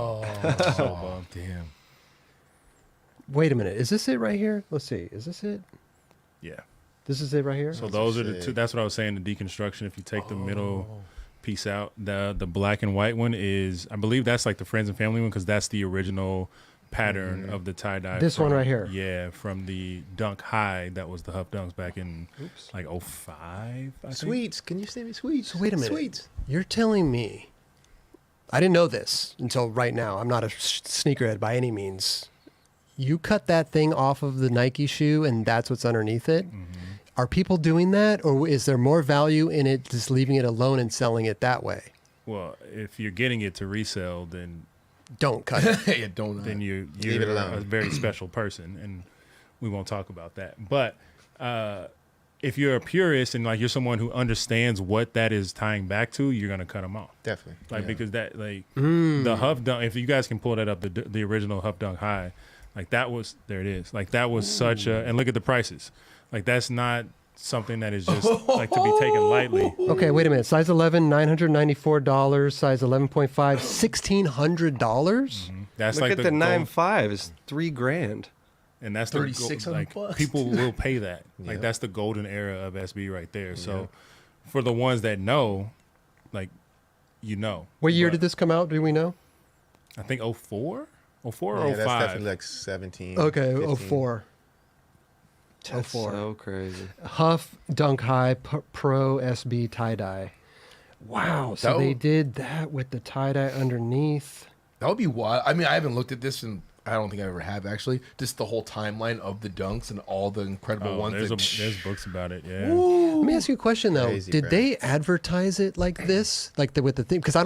Oh, So bummed. damn. Wait a minute. Is this it right here? Let's see. Is this it? Yeah. This is it right here? So those are the two. That's what I was saying. The deconstruction. If you take the middle piece out, the black and white one is, I believe that's like the friends and family one because that's the original pattern of the tie dye. This one right here. Yeah, from the Dunk High. That was the Huff Dunks back in like 05. I think. Sweets. Can you send me sweets? So wait a minute. Sweets. You're telling me, I didn't know this until right now. I'm not a sneakerhead by any means. You cut that thing off of the Nike shoe and that's what's underneath it? Are people doing that, or is there more value in it just leaving it alone and selling it that way? Well, if you're getting it to resell, then Don't cut it. Yeah, don't. then you're Leave it alone. a very special person, and we won't talk about that. But if you're a purist and like you're someone who understands what that is tying back to, you're gonna cut them off. Definitely. Like because that like the Huff Dunk. If you guys can pull that up, the original Huff Dunk High, like that was there. It is like that was such a, and look at the prices. Like that's not something that is just like to be taken lightly. Okay, wait a minute. Size 11, $994. Size 11.5, $1,600. That's Look like at the gold- 9.5 is $3,000. and that's the gold- 3,600 like bucks. people will pay that. Like Yep. that's the golden era of SB right there. So for the ones that know, like you know. What year But did this come out? Do we know? I think 04? 04 Yeah, or that's 05? definitely like 17. Okay, 15. 04. That's 04. so crazy. Huff Dunk High Pro SB tie-dye. Wow, so they did that with the tie-dye underneath. That would be wild. I mean, I haven't looked at this, and I don't think I ever have actually. Just the whole timeline of the dunks and all the incredible ones. There's books about it. Yeah. Let me ask you a question though. Crazy, Did bro. they advertise it like this, like with the thing? Because I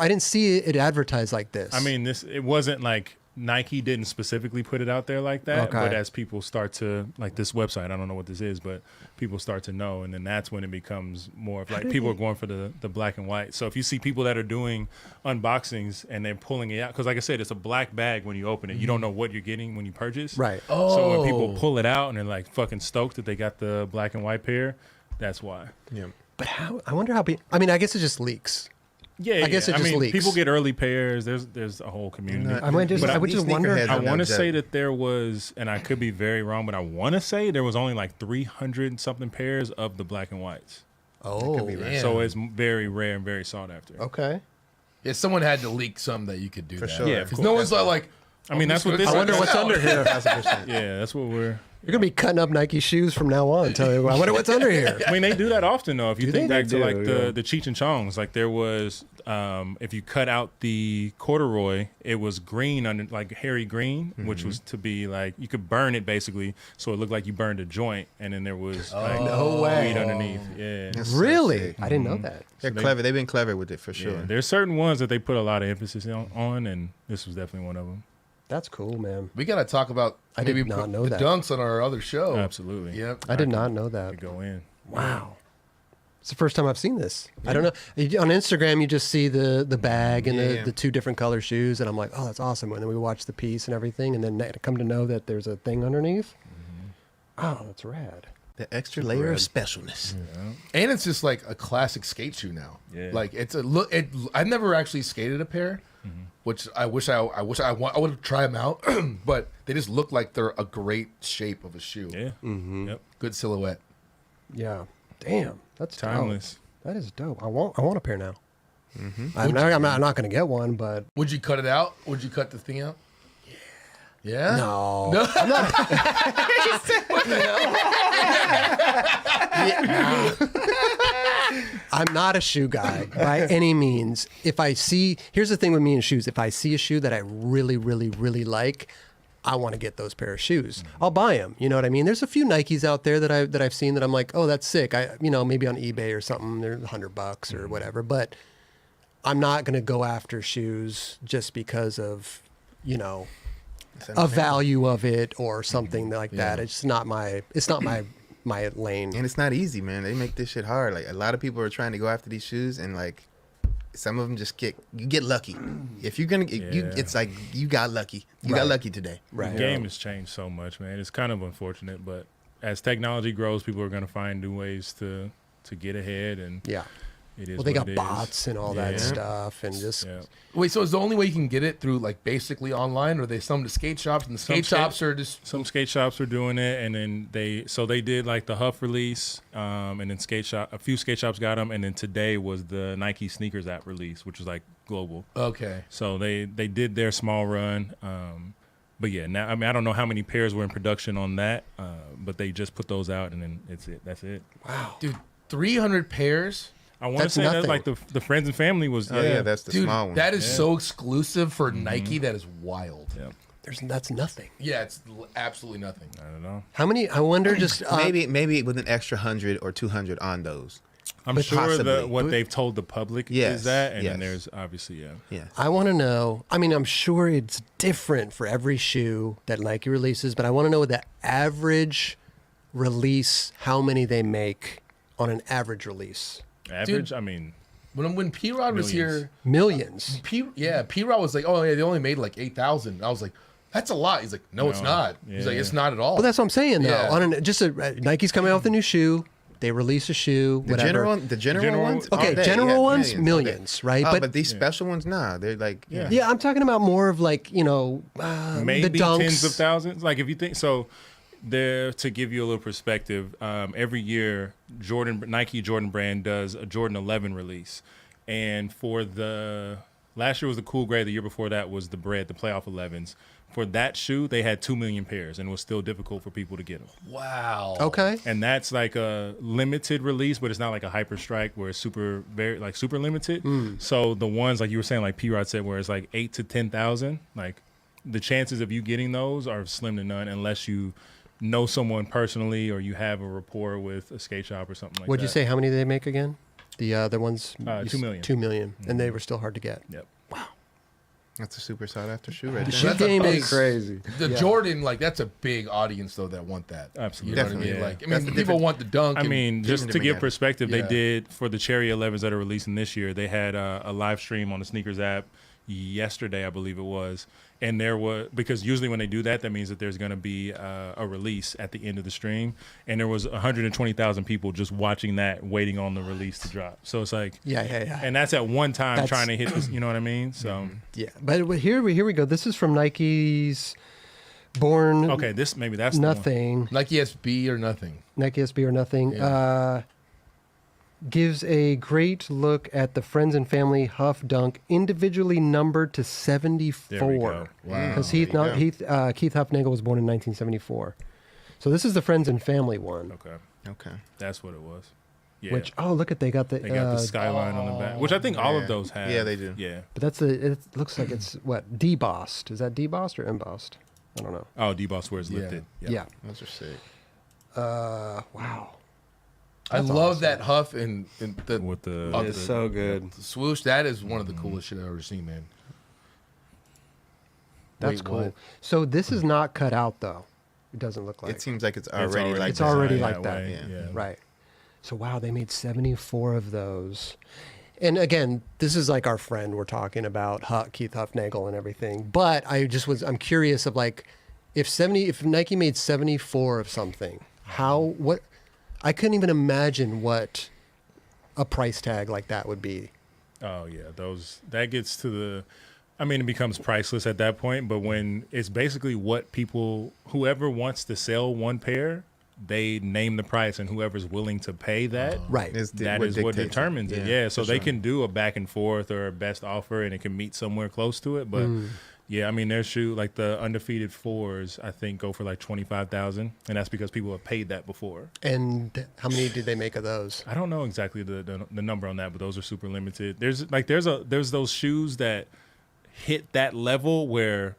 didn't see it advertised like this. I mean, it wasn't like Nike didn't specifically put it out there like that. Okay. But as people start to, like this website, I don't know what this is, but people start to know. And then that's when it becomes more of like people are going for the black and white. So if you see people that are doing unboxings and they're pulling it out, because like I said, it's a black bag when you open it. You don't know what you're getting when you purchase. right. So when people pull it out and they're like fucking stoked that they got the black and white pair, that's why. Yeah. But how? I wonder how. I mean, I guess it just leaks. Yeah, I guess it just leaks. people get early pairs. There's a whole community. I would just these wonder. sneakerheads I don't want to know say that. that there was, and I could be very wrong, but I want to say there was only like 300 something pairs of the black and whites. Oh, be right. Yeah. So it's very rare and very sought after. okay. Yeah, someone had to leak some that you could do For that. sure. Yeah, of Because course. no one's like. I mean, that's what this. I wonder what's under here. Yeah, that's what we're. You're gonna be cutting up Nike shoes from now on. Tell you, I wonder what's under here. I mean, they do that often though. If you think they? back They to like do, the Cheech and Chongs, like there was, if you cut out the corduroy, it was green under like hairy green, which was to be like you could burn it basically, so it looked like you burned a joint, and then there was like No way. weed underneath. Yeah. That's so Really? sick. I didn't know that. They're clever. They've been clever with it for sure. Yeah, there's certain ones that they put a lot of emphasis on, and this was definitely one of them. That's cool, man. We got to talk about I did maybe not put know the that. dunks on our other show. Absolutely. Yep. I did not know that. To go in. Wow. It's the first time I've seen this. I don't know. On Instagram, you just see the bag and Yeah. the two different color shoes, and I'm like, oh, that's awesome. And then we watch the piece and everything, and then come to know that there's a thing underneath. Oh, that's rad. The extra layer of specialness. And it's just like a classic skate shoe now. Yeah. Like it's a look. I've never actually skated a pair, which I wish I would try them out. But they just look like they're a great shape of a shoe. Yeah. Yep. Good silhouette. Yeah. Damn. That's dope. Timeless. That is dope. I want a pair now. I'm not going to get one, but Would you cut it out? Would you cut the thing out? Yeah. no. I'm not a shoe guy by any means. Here's the thing with me and shoes. If I see a shoe that I really, really, really like, I want to get those pair of shoes. I'll buy them. You know what I mean? There's a few Nikes out there that I've seen that I'm like, oh, that's sick. Maybe on eBay or something, they're $100 or whatever. But I'm not going to go after shoes just because of, a value of it or something like that. It's not my lane. And it's not easy, man. They make this shit hard. Like a lot of people are trying to go after these shoes, and like some of them you get lucky. If you're gonna, it's like you got lucky. You got lucky today. Right. The game has changed so much, man. It's kind of unfortunate, but as technology grows, people are going to find new ways to get ahead, and Yeah. it is. Well, they what got it is. bots and all that Yeah. stuff, and just Yeah. Wait, so is the only way you can get it through like basically online, or they some to skate shops, and the skate shops are just Some skate shops were doing it, and then they did like the HUF release, and then a few skate shops got them, and then today was the Nike sneakers app release, which was like global. okay. So they did their small run, but yeah, now I mean I don't know how many pairs were in production on that, but they just put those out, and then that's it. wow. Dude, 300 pairs. I want to That's say that nothing. like the friends and family was Oh yeah, that's the Dude, small one. that is so exclusive for Nike. That is wild. yeah. That's nothing. Yeah, it's absolutely nothing. I don't know. How many? I wonder. Just maybe with an extra 100 or 200 on those. I'm But sure possibly. what they've told the public Yes, is that, and then yes. there's obviously Yeah. I want to know. I mean, I'm sure it's different for every shoe that Nike releases, but I want to know the average release. How many they make on an average release? average. Dude. I mean, When P Rod was Millions. here, Millions. P Rod was like, oh yeah, they only made like 8,000. I was like, that's a lot. He's like, no, it's No. not. He's like, Yeah. it's not at all. Well, that's what I'm saying though. Yeah. Nike's coming out with a new shoe. They release a shoe. The Whatever. general General- ones. Okay, all day, general ones, okay. millions, right? Oh, But- but these special ones, nah, they're like Yeah, I'm talking about more of like the maybe dunks. tens of thousands. Like if you think so, there to give you a little perspective. Every year, Nike Jordan brand does a Jordan 11 release, and for the last year was the Cool Gray. The year before that was the playoff 11s. For that shoe, they had 2 million pairs, and it was still difficult for people to get them. wow. Okay. And that's like a limited release, but it's not like a hyper strike where it's super limited. So the ones like you were saying, like P Rod said, where it's like 8 to 10,000, like the chances of you getting those are slim to none unless you know someone personally or you have a rapport with a skate shop or something like that. What'd you say? How many did they make again? The other ones? 2 million. 2 million. And they were still hard to get. Yep. That's a super sought after shoe right The there. shoe That's a game big- is Crazy. The Jordan, like that's a big audience though that want that. Absolutely. You know what I mean? Yeah. Like, That's the people difference. want the dunk. I and- mean, just to different give game. perspective, Yeah. they did for the Cherry 11s that are releasing this year. They had a live stream on the sneakers app yesterday, I believe it was, and there was because usually when they do that, that means that there's going to be a release at the end of the stream, and there was 120,000 people just watching that, waiting on the release to drop. So it's like, Yeah. and that's at one time That's- trying to hit this. You know what I mean? So Yeah. But here we go. This is from Nike's Born okay, that's the one. Nothing. Nike SB or nothing. Nike SB or nothing. Yeah. Gives a great look at the friends and family Huff Dunk individually numbered to 74. There we go. Wow. Because There you go. Keith Huffnagel was born in 1974. So this is the friends and family one. Okay, Okay. that's what it was. Yeah. Which look at they got the They got the skyline on the back, which I think all of Yeah. those have. Yeah, they do. Yeah. but that's it looks like it's what debossed. Is that debossed or embossed? I don't know. Oh, D-Boss where it's Yeah. lifted. Yeah. Those are sick. Wow. I That's love awesome. that Huff and the With the, Oh, It's so good. swoosh. That is one of the coolest shit I've ever seen, man. That's Wait, cool. what? So this is not cut out though. It doesn't look like It seems like it's It's already like It's already designed like that. way, Yeah. right. So wow, they made 74 of those. And again, this is like our friend we're talking about, Keith Huffnagel and everything. But I'm curious of like if Nike made 74 of something, what I couldn't even imagine what a price tag like that would be. Oh yeah, that gets to the. I mean, it becomes priceless at that point. But when it's basically what whoever wants to sell one pair, they name the price, and whoever's willing to pay that, Right. that is what dictates it. determines it. Yeah, so for they sure. can do a back and forth or a best offer, and it can meet somewhere close to it. But yeah, I mean, their shoe like the undefeated 4s, I think go for like 25,000, and that's because people have paid that before. And how many did they make of those? I don't know exactly the number on that, but those are super limited. There's those shoes that hit that level where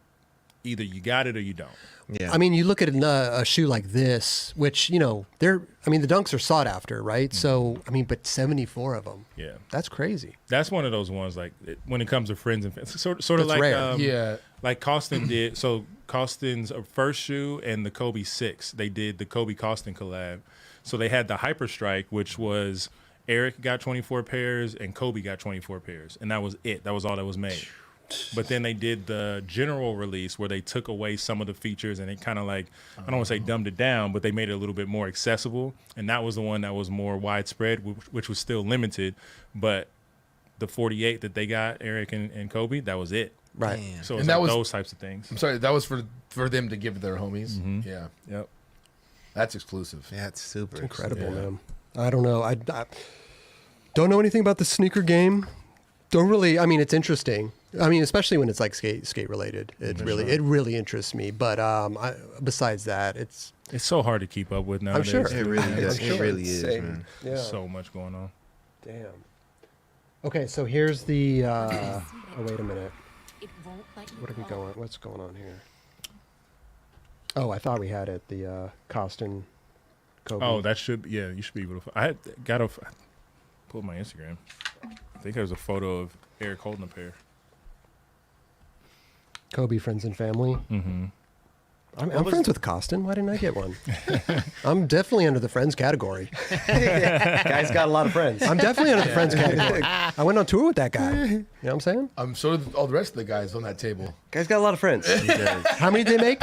either you got it or you don't. Yeah. I mean, you look at a shoe like this, which, the dunks are sought after, right? So, I mean, but 74 of them. Yeah, That's crazy. that's one of those ones like when it comes to friends and fans, sort of That's like rare. Yeah. like Costin did. So Costin's first shoe and the Kobe 6, they did the Kobe Costin collab. So they had the Hyper Strike, which was Eric got 24 pairs and Kobe got 24 pairs, and that was it. That was all that was made. But then they did the general release where they took away some of the features and it kind of like, I don't want to say dumbed it down, but they made it a little bit more accessible. And that was the one that was more widespread, which was still limited. But the 48 that they got, Eric and Kobe, that was it. Right. Damn. So And it's that like was- those types of things. I'm sorry, that was for them to give their homies. Yeah, Yep. that's exclusive. Yeah, it's super Incredible, Yeah. man. I don't know. I don't know anything about the sneaker game. Don't really. I mean, it's interesting. I mean, especially when it's like skate related. It really interests me. But besides that, it's It's so hard to keep up with nowadays. sure. It really is. sure It really it's is, insane. man. yeah. There's so much going on. Damn. Okay, so here's the. Oh, wait a minute. It won't let you What are we go. going? What's going on here? Oh, I thought we had it. The Costin. Kobe. Oh, that should, yeah, you should be able to. I pulled my Instagram. I think there's a photo of Eric holding a pair. Kobe friends and family. Mm-hmm. I'm friends with Costin. Why didn't I get one? I'm definitely under the friends category. Guy's got a lot of friends. I'm definitely under the friends category. I went on tour with that guy. You know what I'm saying? So did all the rest of the guys on that table. Guy's got a lot of friends. How many did they make?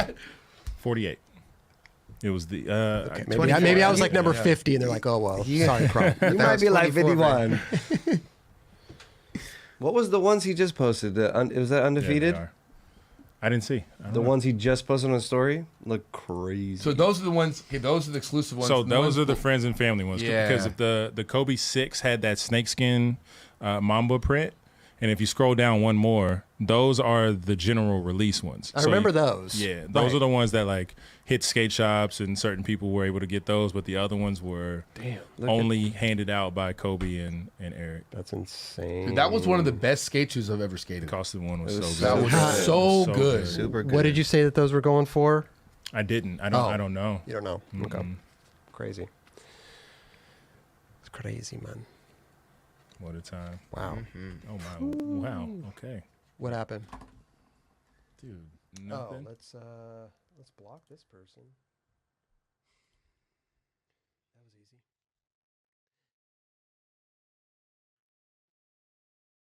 48. It was the. Okay, maybe, 24. maybe I was like number 50, and they're like, "Oh well, sorry, Crum." You That might was be like 24, 51. What was the ones he just posted? Was that yeah, undefeated? they are. I didn't see. I don't The know. ones he just posted on the story look crazy. So those are the ones. Okay, those are the exclusive ones. So And the those ones- are the friends and family ones. Yeah. Because if the Kobe 6 had that snakeskin Mamba print, and if you scroll down one more, those are the general release ones. I So remember you- those. Yeah, those Right. are the ones that like hit skate shops and certain people were able to get those, but the other ones were Damn, only handed out by Kobe and Eric. that's insane. Dude, that was one of the best skate shoes I've ever skated. The Costin one was It was so That good. was good. so So good. good. Super good. What did you say that those were going for? I didn't. I Oh. don't know. You don't know. Okay, Mm-mm. crazy. It's crazy, man. What a time. Wow. Oh my. Wow. Okay. What happened? Dude. Oh, Nothing. let's block this person.